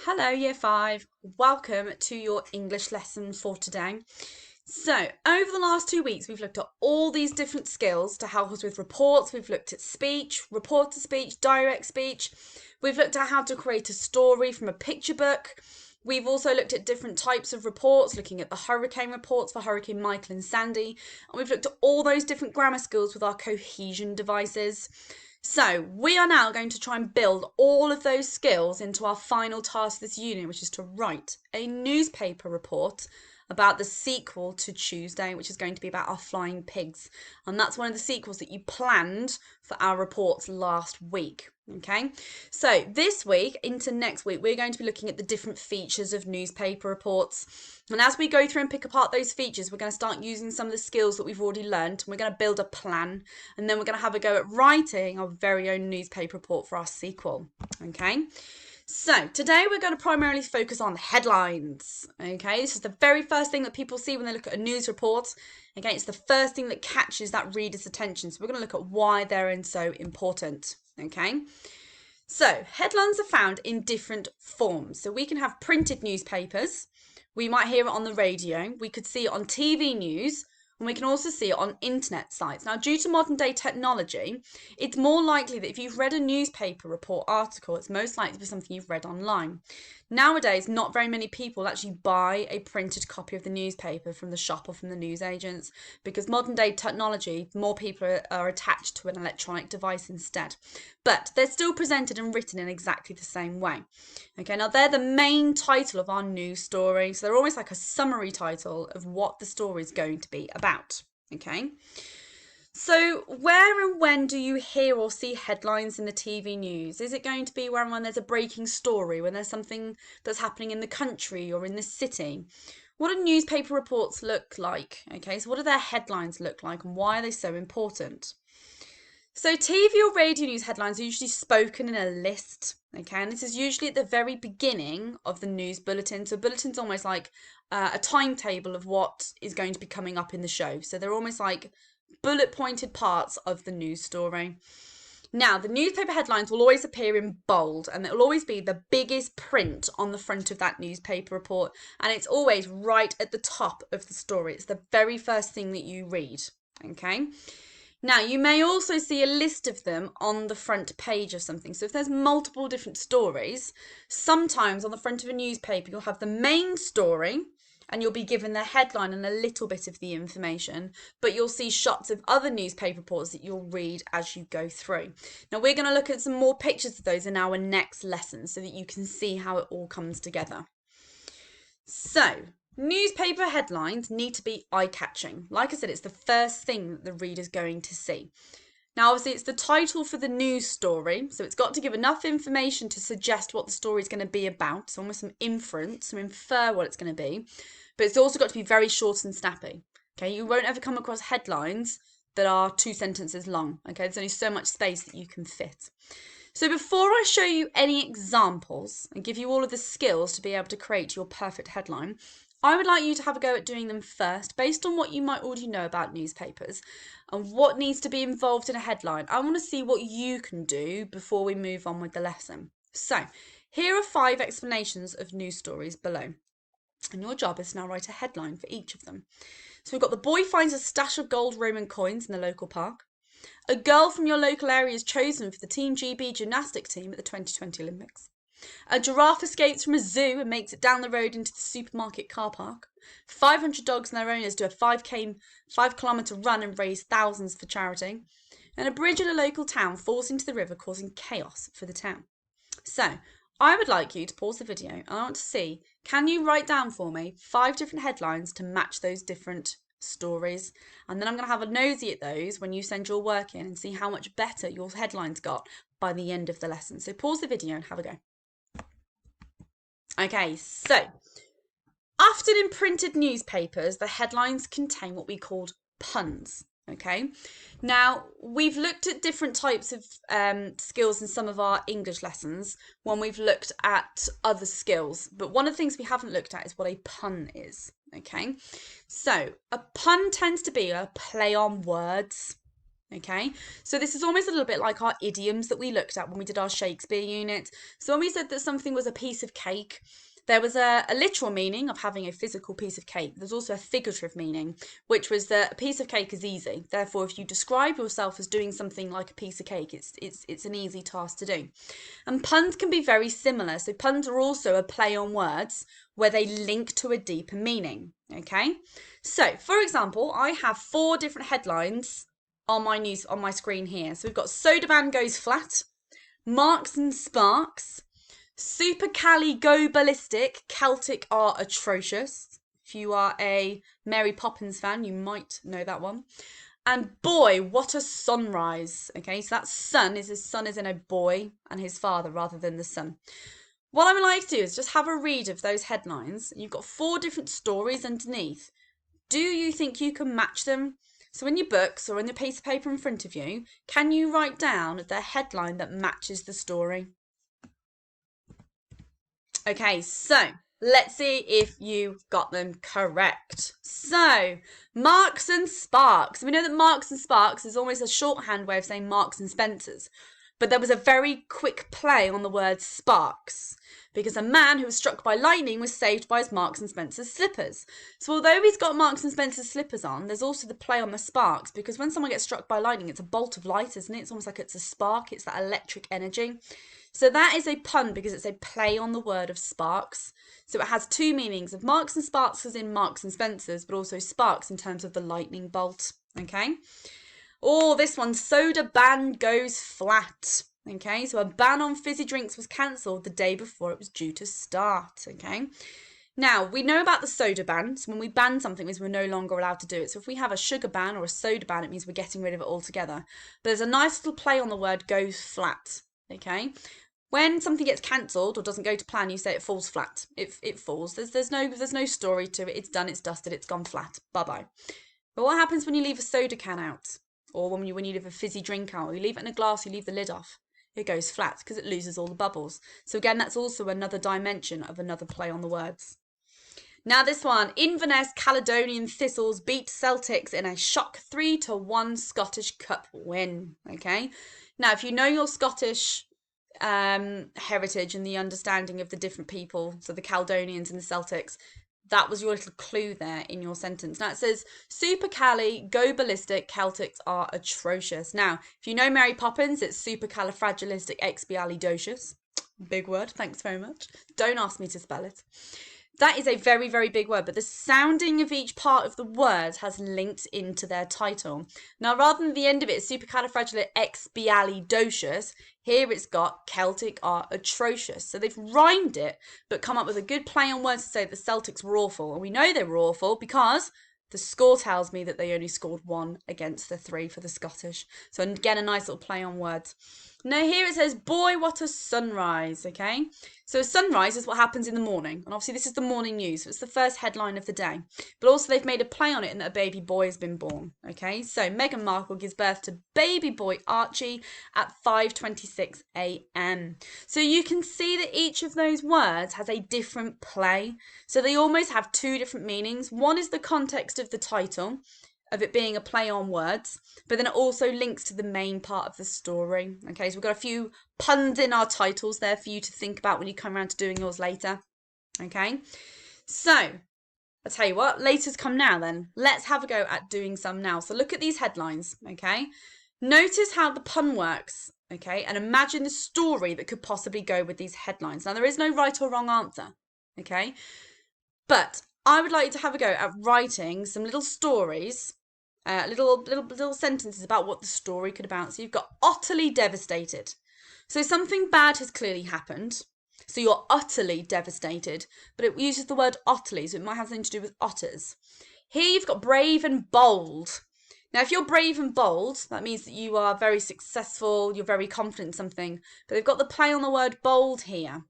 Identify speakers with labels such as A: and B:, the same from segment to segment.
A: Hello, Year 5. Welcome to your English lesson for today. So, over the last 2 weeks, we've looked at all these different skills to help us with reports. We've looked at speech, report to speech, direct speech. We've looked at how to create a story from a picture book. We've also looked at different types of reports, looking at the hurricane reports for Hurricane Michael and Sandy. And we've looked at all those different grammar skills with our cohesion devices. So we are now going to try and build all of those skills into our final task this unit, which is to write a newspaper report about the sequel to Tuesday, which is going to be about our flying pigs. And that's one of the sequels that you planned for our reports last week. Okay, so this week into next week, we're going to be looking at the different features of newspaper reports. And as we go through and pick apart those features, we're going to start using some of the skills that we've already learned. And we're going to build a plan. And then we're going to have a go at writing our very own newspaper report for our sequel. Okay. So today we're going to primarily focus on headlines. Okay, this is the very first thing that people see when they look at a news report. Okay, it's the first thing that catches that reader's attention. So we're going to look at why they're so important. Okay, so headlines are found in different forms. So we can have printed newspapers. We might hear it on the radio. We could see it on TV news. And we can also see it on internet sites. Now, due to modern day technology, it's more likely that if you've read a newspaper report article, it's most likely to be something you've read online. Nowadays, not very many people actually buy a printed copy of the newspaper from the shop or from the newsagents because modern day technology, more people are attached to an electronic device instead. But they're still presented and written in exactly the same way. Okay, now they're the main title of our news story. So they're almost like a summary title of what the story is going to be about. Okay. So where and when do you hear or see headlines in the TV news? Is it going to be where and when there's a breaking story, when there's something that's happening in the country or in the city? What do newspaper reports look like? Okay, so what do their headlines look like and why are they so important? So TV or radio news headlines are usually spoken in a list, okay, and this is usually at the very beginning of the news bulletin. So a bulletin's almost like a timetable of what is going to be coming up in the show. So they're almost like bullet pointed parts of the news story. Now, the newspaper headlines will always appear in bold and it will always be the biggest print on the front of that newspaper report. And it's always right at the top of the story. It's the very first thing that you read, okay? Now, you may also see a list of them on the front page of something. So if there's multiple different stories, sometimes on the front of a newspaper, you'll have the main story and you'll be given the headline and a little bit of the information, but you'll see shots of other newspaper reports that you'll read as you go through. Now, we're going to look at some more pictures of those in our next lesson so that you can see how it all comes together. So, newspaper headlines need to be eye-catching. Like I said, it's the first thing that the reader's going to see. Now, obviously, it's the title for the news story, so it's got to give enough information to suggest what the story is going to be about, so almost some inference, some infer what it's going to be, but it's also got to be very short and snappy. Okay, you won't ever come across headlines that are 2 sentences long. Okay, there's only so much space that you can fit. So before I show you any examples and give you all of the skills to be able to create your perfect headline, I would like you to have a go at doing them first based on what you might already know about newspapers and what needs to be involved in a headline. I want to see what you can do before we move on with the lesson. So here are 5 explanations of news stories below. And your job is to now write a headline for each of them. So we've got the boy finds a stash of gold Roman coins in the local park. A girl from your local area is chosen for the Team GB gymnastic team at the 2020 Olympics. A giraffe escapes from a zoo and makes it down the road into the supermarket car park. 500 dogs and their owners do a 5-kilometre run and raise thousands for charity. And a bridge in a local town falls into the river, causing chaos for the town. So, I would like you to pause the video and I want to see, can you write down for me 5 different headlines to match those different stories? And then I'm going to have a nosy at those when you send your work in and see how much better your headlines got by the end of the lesson. So pause the video and have a go. Okay, so often in printed newspapers, the headlines contain what we called puns. Okay, now we've looked at different types of skills in some of our English lessons when we've looked at other skills, but one of the things we haven't looked at is what a pun is. Okay, so a pun tends to be a play on words. Okay, so this is almost a little bit like our idioms that we looked at when we did our Shakespeare unit. So when we said that something was a piece of cake, there was a literal meaning of having a physical piece of cake. There's also a figurative meaning, which was that a piece of cake is easy. Therefore, if you describe yourself as doing something like a piece of cake, it's an easy task to do. And puns can be very similar. So puns are also a play on words where they link to a deeper meaning. Okay, so for example, I have 4 different headlines on my screen here. So we've got Soda Band Goes Flat, Marks and Sparks, Super Cali Go Ballistic, Celtic Are Atrocious. If you are a Mary Poppins fan, you might know that one. And Boy, What a Sunrise. Okay, so that son is his son is in a boy and his father rather than the son. What I would like to do is just have a read of those headlines. You've got 4 different stories underneath. Do you think you can match them? So in your books or in the piece of paper in front of you, can you write down the headline that matches the story? Okay, so let's see if you got them correct. So, Marks and Sparks. We know that Marks and Sparks is almost a shorthand way of saying Marks and Spencers. But there was a very quick play on the word sparks, because a man who was struck by lightning was saved by his Marks and Spencer's slippers. So although he's got Marks and Spencer's slippers on, there's also the play on the sparks, because when someone gets struck by lightning, it's a bolt of light, isn't it? It's almost like it's a spark, it's that electric energy. So that is a pun because it's a play on the word of sparks. So it has 2 meanings of Marks and Sparks as in Marks and Spencer's, but also sparks in terms of the lightning bolt. Okay. Oh, this one, Soda Ban Goes Flat. Okay, so a ban on fizzy drinks was cancelled the day before it was due to start. Okay, now we know about the soda ban. So when we ban something, it means we're no longer allowed to do it. So if we have a sugar ban or a soda ban, it means we're getting rid of it altogether. But there's a nice little play on the word goes flat. Okay, when something gets cancelled or doesn't go to plan, you say it falls flat. It falls. There's no story to it. It's done. It's dusted. It's gone flat. Bye bye. But what happens when you leave a soda can out? Or when you leave a fizzy drink out, or you leave it in a glass, you leave the lid off. It goes flat because it loses all the bubbles. So again, that's also another dimension of another play on the words. Now this one, Inverness Caledonian Thistles beat Celtics in a shock 3-1 Scottish Cup win. Okay. Now, if you know your Scottish heritage and the understanding of the different people, so the Caledonians and the Celtics, that was your little clue there in your sentence. Now it says, Super Cali, Go Ballistic, Celtics are atrocious. Now, if you know Mary Poppins, it's supercalifragilisticexpialidocious. Big word, thanks very much. Don't ask me to spell it. That is a very, very big word, but the sounding of each part of the word has linked into their title. Now, rather than the end of it, supercalifragilisticexpialidocious, here it's got Celtic are atrocious. So they've rhymed it, but come up with a good play on words to say that the Celtics were awful. And we know they were awful because the score tells me that they only scored 1 against the 3 for the Scottish. So again, a nice little play on words. Now here it says, boy, what a sunrise, okay? So a sunrise is what happens in the morning. And obviously this is the morning news. So it's the first headline of the day. But also they've made a play on it in that a baby boy has been born, okay? So Meghan Markle gives birth to baby boy Archie at 5:26 a.m. So you can see that each of those words has a different play. So they almost have 2 different meanings. One is the context of the title, of it being a play on words, but then it also links to the main part of the story. Okay, so we've got a few puns in our titles there for you to think about when you come around to doing yours later. Okay, so I'll tell you what, later's come now then. Let's have a go at doing some now. So look at these headlines, okay? Notice how the pun works, okay? And imagine the story that could possibly go with these headlines. Now, there is no right or wrong answer, okay? But I would like you to have a go at writing some little stories, little sentences about what the story could about. So you've got utterly devastated. So something bad has clearly happened. So you're utterly devastated, but it uses the word utterly, so it might have something to do with otters. Here you've got brave and bold. Now, if you're brave and bold, that means that you are very successful, you're very confident in something, but they've got the play on the word bold here.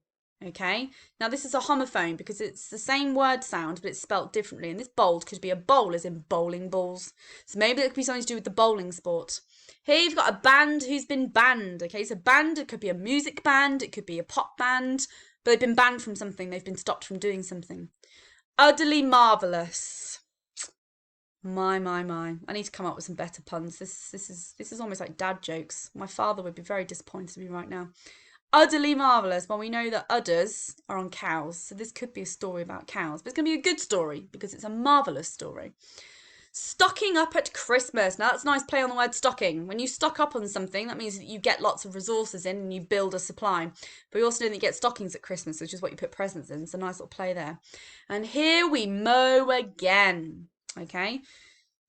A: Okay, now this is a homophone because it's the same word sound, but it's spelt differently. And this bold could be a bowl, as in bowling balls. So maybe it could be something to do with the bowling sport. Here you've got a band who's been banned. Okay, so band, it could be a music band, it could be a pop band, but they've been banned from something, they've been stopped from doing something. Utterly marvellous. My. I need to come up with some better puns. This is almost like dad jokes. My father would be very disappointed in me right now. Utterly marvellous. Well, we know that udders are on cows, so this could be a story about cows, but it's going to be a good story because it's a marvellous story. Stocking up at Christmas. Now, that's a nice play on the word stocking. When you stock up on something, that means that you get lots of resources in and you build a supply. But you also know that you get stockings at Christmas, which is what you put presents in. It's a nice little play there. And here we mow again. Okay.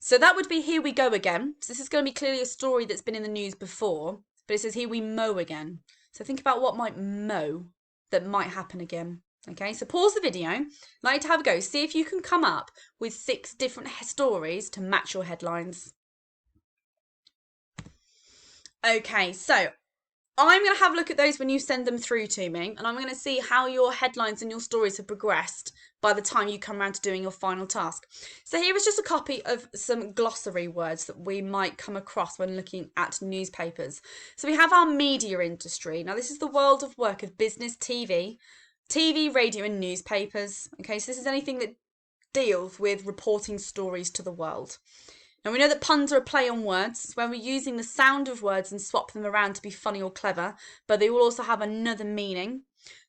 A: So that would be here we go again. So this is going to be clearly a story that's been in the news before, but it says here we mow again. So think about what might mow that might happen again. Okay, so pause the video, I'd like to have a go, see if you can come up with 6 different stories to match your headlines. Okay, so I'm going to have a look at those when you send them through to me, and I'm going to see how your headlines and your stories have progressed by the time you come around to doing your final task. So here is just a copy of some glossary words that we might come across when looking at newspapers. So we have our media industry. Now this is the world of work of business, TV, radio and newspapers. Okay, so this is anything that deals with reporting stories to the world. Now we know that puns are a play on words. It's when we're using the sound of words and swap them around to be funny or clever, but they will also have another meaning.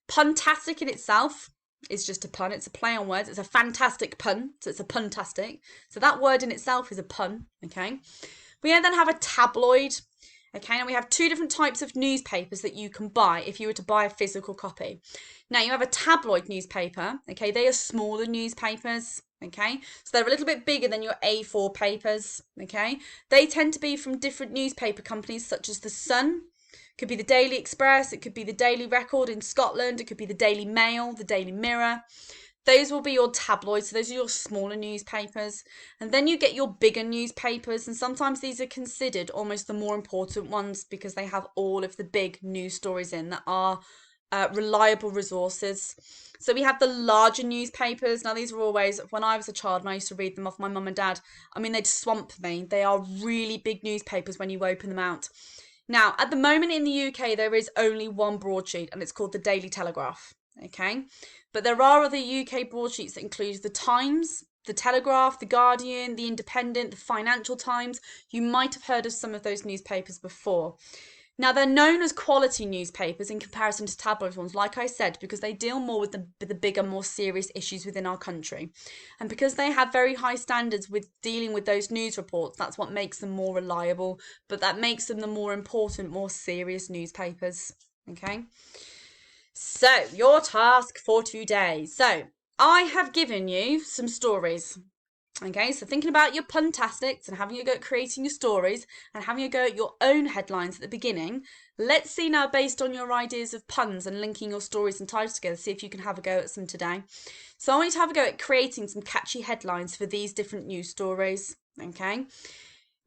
A: Puntastic in itself is just a pun. It's a play on words. It's a fantastic pun, so it's a puntastic. So that word in itself is a pun, okay? We then have a tabloid. Okay, now we have 2 different types of newspapers that you can buy if you were to buy a physical copy. Now you have a tabloid newspaper, okay, they are smaller newspapers, okay, so they're a little bit bigger than your A4 papers, okay. They tend to be from different newspaper companies such as The Sun, could be the Daily Express, it could be the Daily Record in Scotland, it could be the Daily Mail, the Daily Mirror. Those will be your tabloids, so those are your smaller newspapers. And then you get your bigger newspapers, and sometimes these are considered almost the more important ones because they have all of the big news stories in that are reliable resources. So we have the larger newspapers. Now these were always, when I was a child and I used to read them off my mum and dad, I mean, they'd swamp me. They are really big newspapers when you open them out. Now, at the moment in the UK, there is only one broadsheet, and it's called the Daily Telegraph. Okay, but there are other UK broadsheets that include the Times, the Telegraph, the Guardian, the Independent, the Financial Times. You might have heard of some of those newspapers before. Now, they're known as quality newspapers in comparison to tabloid ones, like I said, because they deal more with the bigger, more serious issues within our country. And because they have very high standards with dealing with those news reports, that's what makes them more reliable, but that makes them the more important, more serious newspapers. Okay? So, your task for today. So, I have given you some stories. Okay, so thinking about your puntastics and having a go at creating your stories and having a go at your own headlines at the beginning, let's see now, based on your ideas of puns and linking your stories and titles together, see if you can have a go at some today. So I want you to have a go at creating some catchy headlines for these different news stories. Okay.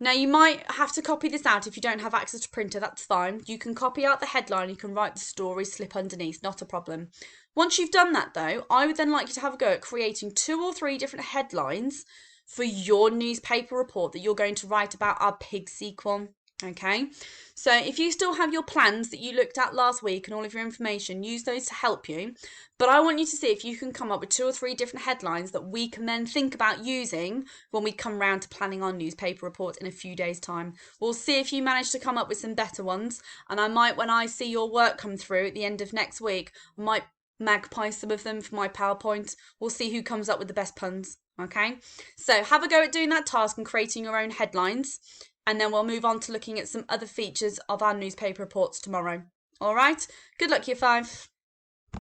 A: Now, you might have to copy this out if you don't have access to printer, that's fine. You can copy out the headline, you can write the story, slip underneath, not a problem. Once you've done that though, I would then like you to have a go at creating 2 or 3 different headlines for your newspaper report that you're going to write about our pig sequel. Okay, so if you still have your plans that you looked at last week and all of your information, use those to help you. But I want you to see if you can come up with 2 or 3 different headlines that we can then think about using when we come round to planning our newspaper report in a few days' time. We'll see if you manage to come up with some better ones, and I might, when I see your work come through at the end of next week, I might magpie some of them for my PowerPoint. We'll see who comes up with the best puns. Okay, so have a go at doing that task and creating your own headlines, and then we'll move on to looking at some other features of our newspaper reports tomorrow. All right, good luck, Year 5.